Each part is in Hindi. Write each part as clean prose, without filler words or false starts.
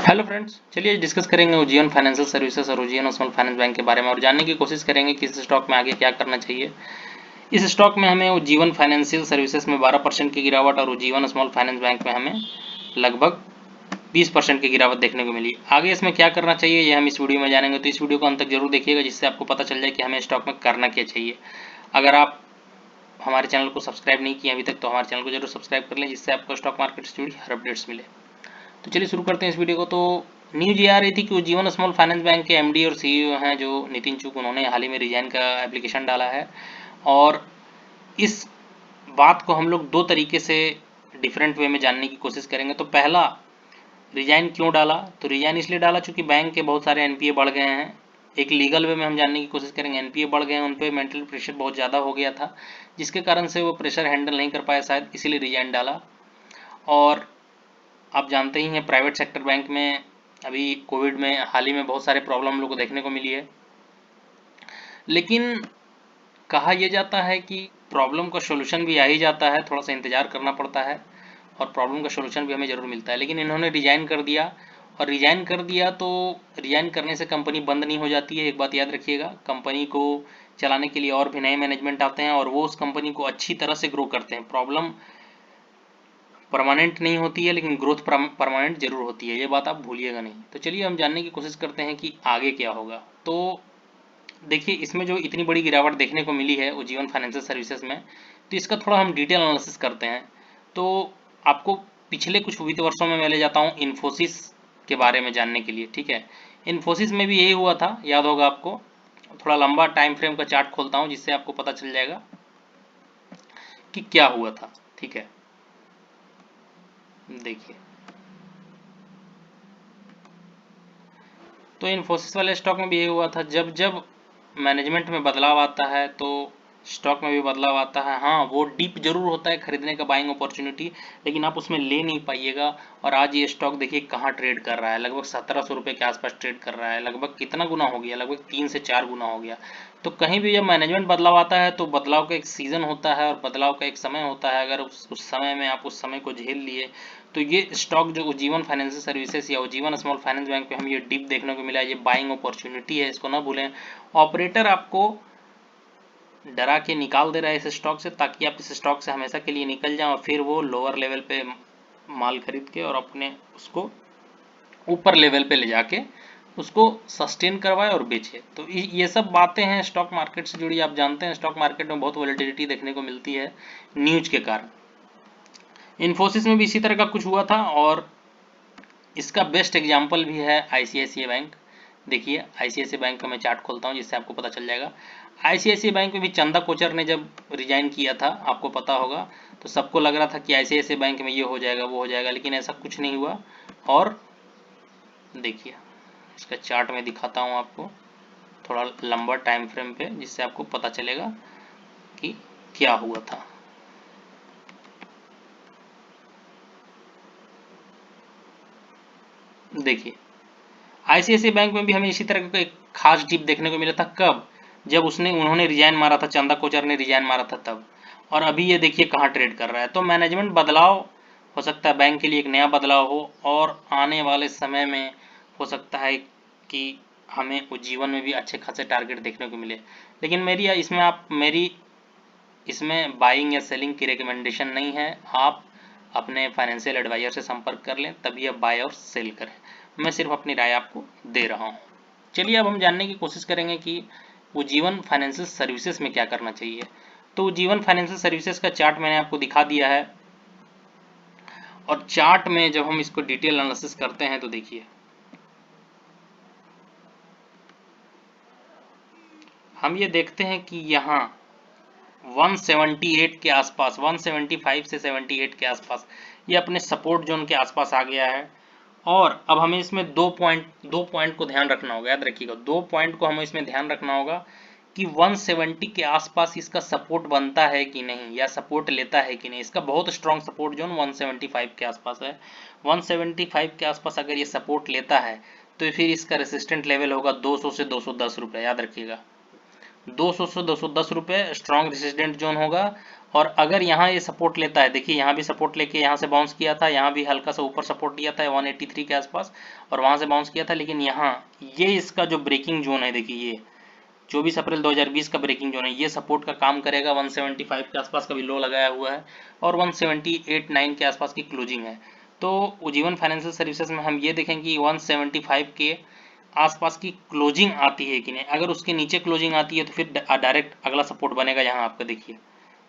हेलो फ्रेंड्स, चलिए डिस्कस करेंगे उज्जीवन फाइनेंशियल सर्विसेज और उज्जीवन स्मॉल फाइनेंस बैंक के बारे में और जानने की कोशिश करेंगे कि इस स्टॉक में आगे क्या करना चाहिए। इस स्टॉक में हमें उज्जीवन फाइनेंशियल सर्विसेज में 12% की गिरावट और उज्जीवन स्मॉल फाइनेंस बैंक में हमें लगभग 20% की गिरावट देखने को मिली। आगे इसमें क्या करना चाहिए ये हम इस वीडियो में जानेंगे, तो इस वीडियो को अंत तक जरूर देखिएगा जिससे आपको पता चल जाए कि हमें स्टॉक में करना क्या चाहिए। अगर आप हमारे चैनल को सब्सक्राइब नहीं किए अभी तक तो हमारे चैनल को जरूर सब्सक्राइब कर लें जिससे आपको स्टॉक मार्केट से जुड़ी हर अपडेट्स मिले। तो चलिए शुरू करते हैं इस वीडियो को। तो न्यूज ये आ रही थी कि उज्जीवन स्मॉल फाइनेंस बैंक के एमडी और सीईओ हैं जो नितिन चुग, उन्होंने हाल ही में रिजाइन का एप्लीकेशन डाला है। और इस बात को हम लोग दो तरीके से डिफरेंट वे में जानने की कोशिश करेंगे। तो पहला, रिजाइन क्यों डाला? तो रिजाइन इसलिए डाला चूंकि बैंक के बहुत सारे एनपीए बढ़ गए हैं। एक लीगल वे में हम जानने की कोशिश करेंगे। एनपीए बढ़ गए हैं, उन पर मेंटल प्रेशर बहुत ज़्यादा हो गया था जिसके कारण से वो प्रेशर हैंडल नहीं कर पाए शायद, इसीलिए रिजाइन डाला। और आप जानते ही हैं प्राइवेट सेक्टर बैंक में अभी कोविड में हाल ही में बहुत सारे प्रॉब्लम हम लोग को देखने को मिली है। लेकिन कहा यह जाता है कि प्रॉब्लम का सोल्यूशन भी आ ही जाता है, थोड़ा सा इंतजार करना पड़ता है और प्रॉब्लम का सोल्यूशन भी हमें ज़रूर मिलता है। लेकिन इन्होंने रिजाइन कर दिया, और रिजाइन कर दिया तो रिजाइन करने से कंपनी बंद नहीं हो जाती है। एक बात याद रखिएगा, कंपनी को चलाने के लिए और भी नए मैनेजमेंट आते हैं और वो उस कंपनी को अच्छी तरह से ग्रो करते हैं। प्रॉब्लम परमानेंट नहीं होती है लेकिन ग्रोथ परमानेंट जरूर होती है, ये बात आप भूलिएगा नहीं। तो चलिए हम जानने की कोशिश करते हैं कि आगे क्या होगा। तो देखिए, इसमें जो इतनी बड़ी गिरावट देखने को मिली है उज्जीवन फाइनेंशियल सर्विसेज में, तो इसका थोड़ा हम डिटेल एनालिसिस करते हैं। तो आपको पिछले कुछ वित्त वर्षों में मैं ले जाता हूँ इन्फोसिस के बारे में जानने के लिए, ठीक है। इन्फोसिस में भी यही हुआ था, याद होगा आपको। थोड़ा लंबा टाइम फ्रेम का चार्ट खोलता हूँ जिससे आपको पता चल जाएगा कि क्या हुआ था, ठीक है। देखिए, तो इन्फोसिस वाले स्टॉक में भी यही हुआ था। जब जब मैनेजमेंट में बदलाव आता है तो स्टॉक में भी बदलाव आता है। हाँ, वो डीप जरूर होता है खरीदने का, बाइंग अपॉर्चुनिटी, लेकिन आप उसमें ले नहीं पाइएगा। और आज ये स्टॉक देखिए कहाँ ट्रेड कर रहा है, लगभग 1700 रुपये के आसपास ट्रेड कर रहा है। लगभग कितना गुना हो गया? लगभग 3 से 4 गुना हो गया। तो कहीं भी जब मैनेजमेंट बदलाव आता है तो बदलाव का एक सीजन होता है और बदलाव का एक समय होता है। अगर उस समय में आप उस समय को झेल लिए तो ये स्टॉक जो उज्जीवन फाइनेंशियल सर्विसेज या उज्जीवन स्मॉल फाइनेंस बैंक पे हम ये डिप देखने को मिला है, ये बाइंग अपॉर्चुनिटी है, इसको ना भूलें। ऑपरेटर आपको डरा के निकाल दे रहा है इस स्टॉक से, ताकि आप इस स्टॉक से हमेशा के लिए निकल जाएं और फिर वो लोअर लेवल पे माल खरीद के और अपने उसको ऊपर लेवल पे ले जाके उसको सस्टेन करवाए और बेचे। तो ये सब बातें हैं स्टॉक मार्केट से जुड़ी। आप जानते हैं स्टॉक मार्केट में बहुत वॉलेटिलिटी देखने को मिलती है न्यूज के कारण। इन्फोसिस में भी इसी तरह का कुछ हुआ था और इसका बेस्ट एग्जाम्पल भी है आईसीआईसीआई बैंक। देखिए, आईसीआईसीआई बैंक का मैं चार्ट खोलता हूँ जिससे आपको पता चल जाएगा। आईसीआईसीआई बैंक में भी चंदा कोचर ने जब रिजाइन किया था, आपको पता होगा, तो सबको लग रहा था कि आईसीआईसीआई बैंक में ये हो जाएगा वो हो जाएगा, लेकिन ऐसा कुछ नहीं हुआ। और देखिए, इसका चार्ट में दिखाता हूँ आपको थोड़ा लंबा टाइम फ्रेम पे, जिससे आपको पता चलेगा कि क्या हुआ था। देखिए, आईसीआईसीआई बैंक में भी हमें इसी तरह का एक खास डिप देखने को मिला था। कब? जब उन्होंने रिजाइन मारा था, चंदा कोचर ने रिजाइन मारा था तब। और अभी ये देखिए कहाँ ट्रेड कर रहा है। तो मैनेजमेंट बदलाव हो सकता है, बैंक के लिए एक नया बदलाव हो और आने वाले समय में हो सकता है कि हमें उज्जीवन में भी अच्छे खासे टारगेट देखने को मिले। लेकिन मेरी इसमें बाइंग या सेलिंग की रिकमेंडेशन नहीं है। आप अपने फाइनेंशियल एडवाइजर से संपर्क कर लें, तभी आप बाय और सेल करें। मैं सिर्फ अपनी राय आपको दे रहा हूँ। चलिए अब हम जानने की कोशिश करेंगे कि उज्जीवन फाइनेंशियल सर्विसेज में क्या करना चाहिए। तो उज्जीवन फाइनेंशियल सर्विसेज का चार्ट मैंने आपको दिखा दिया है, और चार्ट में जब हम इसको डिटेल एनालिसिस करते हैं तो देखिए, हम ये देखते हैं कि यहाँ 178 के आसपास, 175 से 78 के आसपास ये अपने सपोर्ट जोन के आसपास आ गया है। और अब हमें इसमें दो पॉइंट को ध्यान रखना होगा। याद रखिएगा, दो पॉइंट को हमें इसमें ध्यान रखना होगा कि 170 के आसपास इसका सपोर्ट बनता है कि नहीं, या सपोर्ट लेता है कि नहीं। इसका बहुत स्ट्रॉन्ग सपोर्ट जोन 175 के आसपास है। 175 के आसपास अगर ये सपोर्ट लेता है तो फिर इसका रेसिस्टेंट लेवल होगा 200 से 210 रुपये। याद रखिएगा, 200 से 210 रुपये स्ट्रॉन्ग रेसिस्टेंट जोन होगा। और अगर यहाँ ये सपोर्ट लेता है, देखिए यहाँ भी सपोर्ट लेके यहाँ से बाउंस किया था, यहाँ भी हल्का सा ऊपर सपोर्ट दिया था 183 के आसपास और वहाँ से बाउंस किया था, लेकिन यहाँ ये इसका जो ब्रेकिंग जोन है, देखिए ये 24 अप्रैल 2020 का ब्रेकिंग जोन है, ये सपोर्ट का काम करेगा। 175 के आसपास का भी लो लगाया हुआ है और 178.9 के आसपास की क्लोजिंग है। तो उज्जीवन फाइनेंशियल सर्विसेज में हम ये देखेंगे कि 175 के आसपास की क्लोजिंग आती है कि नहीं। अगर उसके नीचे क्लोजिंग आती है तो फिर डायरेक्ट अगला सपोर्ट बनेगा यहाँ आपका, देखिए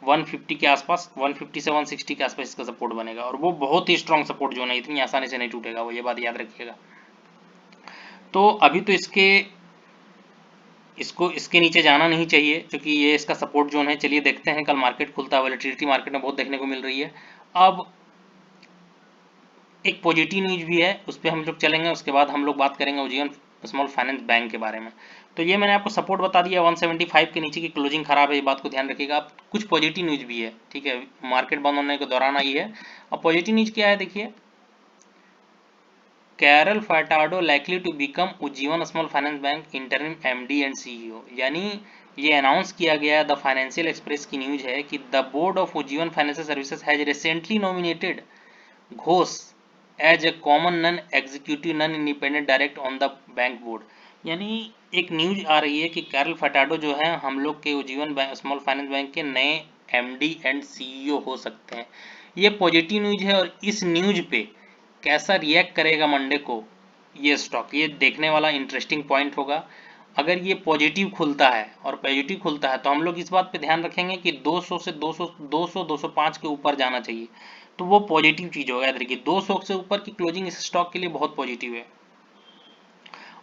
150 के आसपास, 150 से 160 के आसपास इसका सपोर्ट बनेगा और वो बहुत ही स्ट्रॉन्ग सपोर्ट जोन है, इतनी आसानी से नहीं टूटेगा वो, ये बात याद रखिएगा। तो अभी तो इसको इसके नीचे जाना नहीं चाहिए क्योंकि ये इसका सपोर्ट जोन है। चलिए देखते हैं कल मार्केट खुलता है, वॉलेटिलिटी मार्केट में बहुत देखने को मिल रही है। अब एक पॉजिटिव न्यूज भी है, उस पर हम लोग चलेंगे, उसके बाद हम लोग बात करेंगे उज्जीवन स्मॉल फाइनेंस बैंक के बारे में। तो ये मैंने आपको सपोर्ट बता दिया, 175 के नीचे की क्लोजिंग खराब है, ये बात को ध्यान रखिएगा। अब कुछ पॉजिटिव न्यूज भी है, ठीक है, मार्केट बंद होने के दौरान आई है। अब पॉजिटिव न्यूज क्या है, देखिए Carol Furtado likely to become Ujjivan small finance bank interim MD and CEO, यानी ये अनाउंस किया गया, द फाइनेंशियल एक्सप्रेस की न्यूज है कि the board of Ujjivan financial services has recently nominated Ghosh as a common non executive non independent direct on the bank board. यानी एक न्यूज आ रही है कि कैरल फर्टाडो जो है हम लोग के उज्जीवन स्मॉल फाइनेंस बैंक के नए एमडी एंड सीईओ हो सकते हैं। ये पॉजिटिव न्यूज है और इस न्यूज पे कैसा रिएक्ट करेगा मंडे को ये स्टॉक, ये देखने वाला इंटरेस्टिंग पॉइंट होगा। अगर ये पॉजिटिव खुलता है और पॉजिटिव खुलता है तो हम लोग इस बात पे ध्यान रखेंगे कि 200 से 205 के ऊपर जाना चाहिए, तो वो पॉजिटिव चीज होगा। याद रखिए 200 से ऊपर की क्लोजिंग इस स्टॉक के लिए बहुत पॉजिटिव है।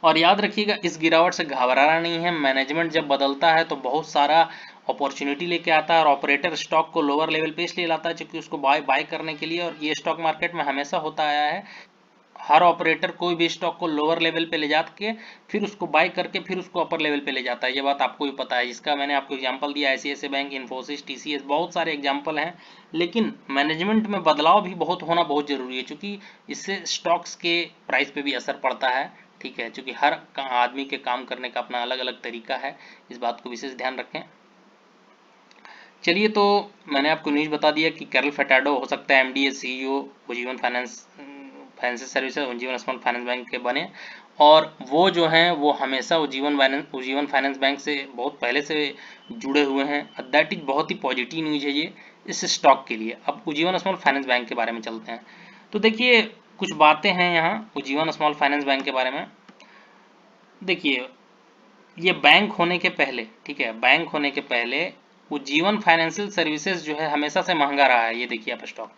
और याद रखिएगा इस गिरावट से घबराना नहीं है। मैनेजमेंट जब बदलता है तो बहुत सारा अपॉर्चुनिटी लेके आता है और ऑपरेटर स्टॉक को लोअर लेवल पे इसलिए लाता है क्योंकि उसको बाय करने के लिए, और ये स्टॉक मार्केट में हमेशा होता आया है। हर ऑपरेटर कोई भी स्टॉक को लोअर लेवल पे ले जाके फिर उसको बाय करके फिर उसको अपर लेवल पे ले जाता है, ये बात आपको भी पता है। इसका मैंने आपको एग्जांपल दिया, ICICI बैंक, इन्फोसिस, TCS, बहुत सारे एग्जांपल हैं। लेकिन मैनेजमेंट में बदलाव भी बहुत होना बहुत जरूरी है क्योंकि इससे स्टॉक्स के प्राइस पे भी असर पड़ता है, ठीक है, क्योंकि हर आदमी के काम करने का अपना अलग अलग तरीका है, इस बात को विशेष ध्यान रखें। चलिए, तो मैंने आपको न्यूज बता दिया कि कैरल फर्टाडो हो सकता है MD CEO Ujjivan financial services, Ujjivan small finance bank के बने, और वो जो हैं वो हमेशा उज्जीवन फाइनेंस बैंक से बहुत पहले से जुड़े हुए हैं। दैट इज बहुत ही पॉजिटिव न्यूज है ये इस स्टॉक के लिए। अब उज्जीवन स्मॉल फाइनेंस बैंक के बारे में चलते हैं। तो देखिए कुछ बातें हैं यहाँ उज्जीवन स्मॉल फाइनेंस बैंक के बारे में। देखिए ये बैंक होने के पहले, ठीक है, बैंक होने के पहले उज्जीवन फाइनेंशियल सर्विसेज जो है हमेशा से महंगा रहा है। ये देखिए आप स्टॉक,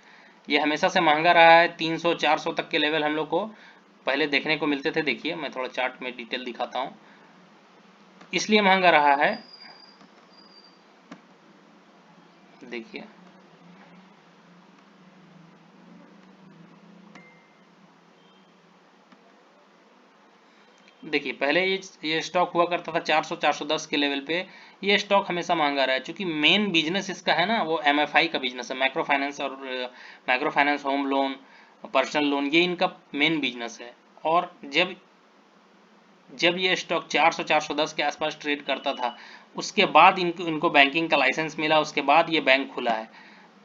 ये हमेशा से महंगा रहा है। 300-400 तक के लेवल हम लोग को पहले देखने को मिलते थे। देखिए मैं थोड़ा चार्ट में डिटेल दिखाता हूँ, इसलिए महंगा रहा है। देखिए देखिए पहले ये स्टॉक हुआ करता था 400-410 के लेवल पे। ये स्टॉक हमेशा महंगा रहा है क्योंकि मेन बिजनेस इसका है ना वो MFI का बिजनेस है, माइक्रो फाइनेंस, और micro finance, home loan, personal loan, ये इनका मेन बिजनेस है। और जब ये स्टॉक 400-410 के आसपास ट्रेड करता था, उसके बाद इनको बैंकिंग का लाइसेंस मिला, उसके बाद ये बैंक खुला है।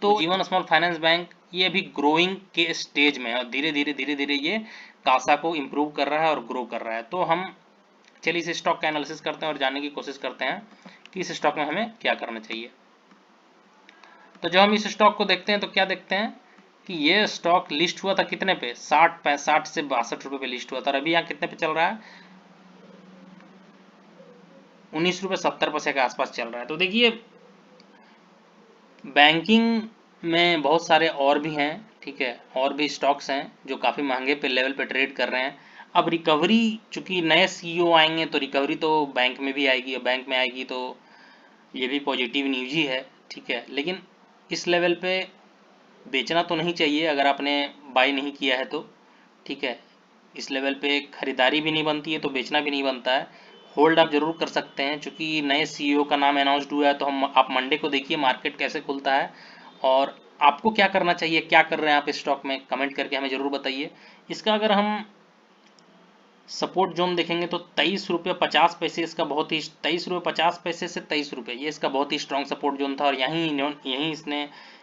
तो उज्जीवन स्मॉल फाइनेंस बैंक ये अभी ग्रोइंग के स्टेज में है और धीरे धीरे ये कासा को इम्प्रूव कर रहा है और ग्रो कर रहा है। तो हम चलिए इस स्टॉक का एनालिसिस करते हैं और जानने की कोशिश करते हैं कि इस स्टॉक में हमें क्या करना चाहिए। तो जब हम इस स्टॉक को देखते हैं तो क्या देखते हैं कि ये स्टॉक लिस्ट हुआ था कितने पे, 60 से 62 रुपए पे लिस्ट हुआ था और अभी यहाँ कितने पे चल रहा है, 19 रुपए 70 पैसे के आसपास चल रहा है। तो देखिए बैंकिंग में बहुत सारे और भी हैं, ठीक है, और भी स्टॉक्स हैं जो काफ़ी महंगे पे लेवल पे ट्रेड कर रहे हैं। अब रिकवरी, चूंकि नए CEO आएंगे तो रिकवरी तो बैंक में भी आएगी, और बैंक में आएगी तो ये भी पॉजिटिव न्यूज ही है, ठीक है। लेकिन इस लेवल पे बेचना तो नहीं चाहिए अगर आपने बाय नहीं किया है तो, ठीक है। इस लेवल पे खरीदारी भी नहीं बनती है तो बेचना भी नहीं बनता है। होल्ड आप जरूर कर सकते हैं क्योंकि नए CEO का नाम अनाउंस्ड हुआ है। तो आप मंडे को देखिए मार्केट कैसे खुलता है और आपको क्या करना चाहिए, क्या कर रहे हैं आप इस स्टॉक में, कमेंट करके हमें जरूर बताइए। इसका अगर हम सपोर्ट जोन देखेंगे तो 23 रुपये 50 पैसे इसका बहुत ही, 23 रुपये 50 पैसे से 23 रुपये, ये इसका बहुत ही स्ट्रॉन्ग सपोर्ट जोन था। और यहीं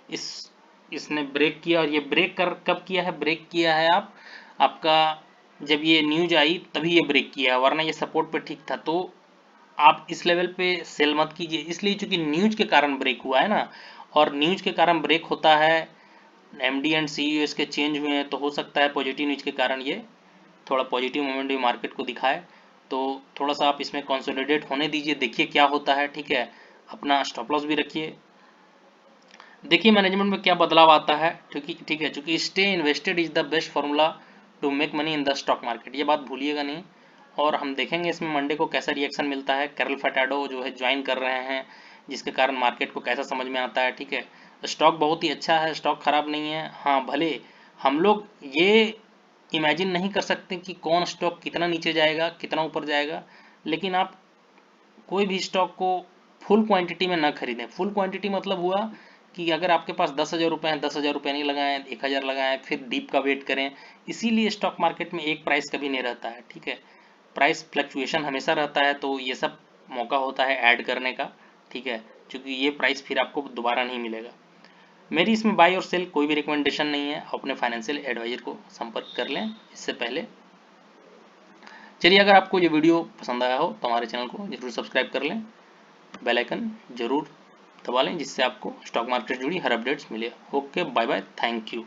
इस इसने ब्रेक किया। और ये ब्रेक कर कब किया है, ब्रेक किया है आपका जब ये न्यूज आई तभी ये ब्रेक किया है, वरना ये सपोर्ट पे ठीक था। तो आप इस लेवल पे सेल मत कीजिए, इसलिए चूंकि न्यूज के कारण ब्रेक हुआ है ना, और न्यूज के कारण ब्रेक होता है, एमडी एंड सीईओ इसके चेंज हुए हैं, तो हो सकता है पॉजिटिव न्यूज के कारण ये थोड़ा पॉजिटिव मोमेंट भी मार्केट को दिखाए। तो थोड़ा सा आप इसमें कंसोलिडेट होने दीजिए, देखिए क्या होता है, ठीक है। अपना स्टॉप लॉस भी रखिए, देखिए मैनेजमेंट में क्या बदलाव आता है, ठीक है। चूंकि stay invested is the best formula to make money in the stock market, ये बात भूलिएगा नहीं। और हम देखेंगे इसमें मंडे को कैसा रिएक्शन मिलता है। कैरल फटाडो जो है ज्वाइन कर रहे हैं, जिसके कारण मार्केट को कैसा समझ में आता है, ठीक है। स्टॉक बहुत ही अच्छा है, स्टॉक खराब नहीं है। हाँ, भले हम लोग ये इमेजिन नहीं कर सकते कि कौन स्टॉक कितना नीचे जाएगा कितना ऊपर जाएगा, लेकिन आप कोई भी स्टॉक को फुल क्वांटिटी में ना खरीदें। फुल क्वांटिटी मतलब हुआ कि अगर आपके पास 10,000 रुपये हैं, 10,000 रुपये नहीं लगाएं, 1,000 लगाएं, फिर डीप का वेट करें। इसीलिए स्टॉक मार्केट में एक प्राइस कभी नहीं रहता है, ठीक है। प्राइस फ्लक्चुएशन हमेशा रहता है, तो ये सब मौका होता है ऐड करने का, ठीक है। क्योंकि ये प्राइस फिर आपको दोबारा नहीं मिलेगा। मेरी इसमें बाई और सेल कोई भी रिकमेंडेशन नहीं है, अपने फाइनेंशियल एडवाइजर को संपर्क कर लें इससे पहले। चलिए, अगर आपको ये वीडियो पसंद आया हो तो हमारे चैनल को जरूर सब्सक्राइब कर लें, बेल आइकन जरूर दबा लें, जिससे आपको स्टॉक मार्केट से जुड़ी हर अपडेट्स मिले। Okay, bye bye, thank you.